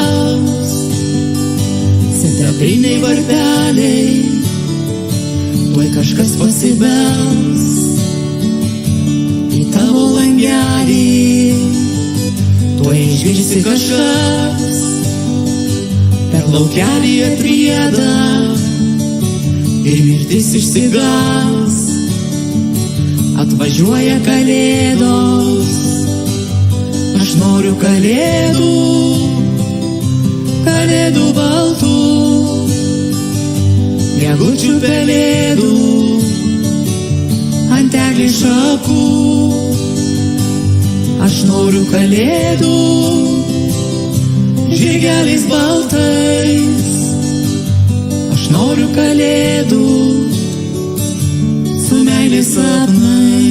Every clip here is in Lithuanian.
pasibels, sidabriniai varpeliai, tuoj kažkas pasibels į tavo langelį, tuoj išgirsi kažkas per laukelį atrieda ir mirtis išsigas. Atvažiuoja kalėdos, aš noriu kalėdų, kalėdų baltų, gegučių pelėdų ant eglės šakų. Aš noriu kalėdų, žirgeliais baltais, aš noriu kalėdų su meilės sapnais.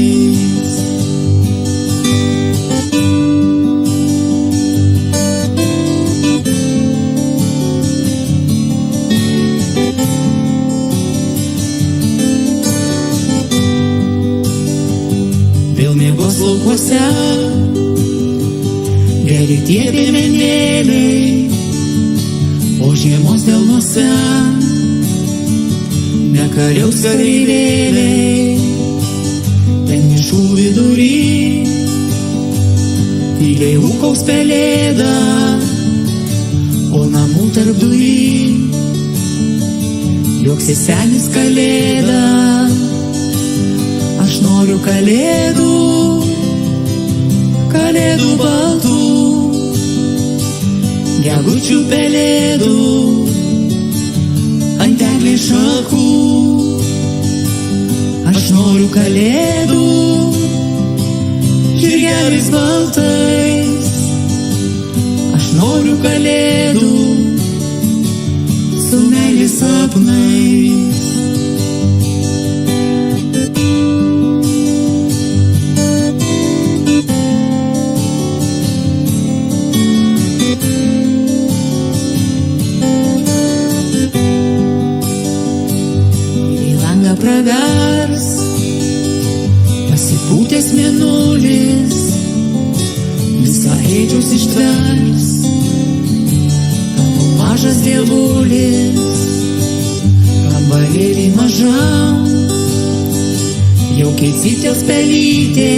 Vėl miegos laukuose geri tie piemenėliai, o žiemos delnuose nekariaus kareivėliai. Ten miškų vidury tyliai ūkaus pelėda, o namų tarpdury juoksi senis kalėda. Aš noriu kalėdų, kalėdų baltų, gegučių pelėdų ant eglės šakų. Aš noriu kalėdų, žirgeliais baltais, aš noriu kalėdų su meilės sapnais. Pravers pasipūtęs mėnulis, visą eidžius ištvers tavo mažas dievulis. Kambarėlį mažam jaukiai cyptels pelytė,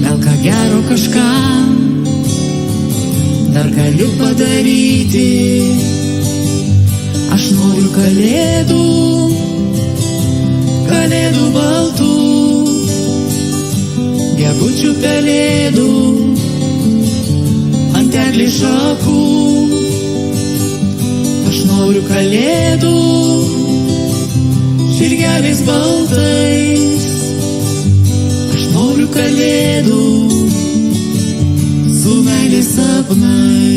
gal ką gero kažkam dar galiu padaryti. Aš noriu kalėdų, kalėdų baltų, gegučių pelėdų ant eglės šakų. Aš noriu kalėdų, žirgeliais baltais, aš noriu kalėdų su meilės sapnais.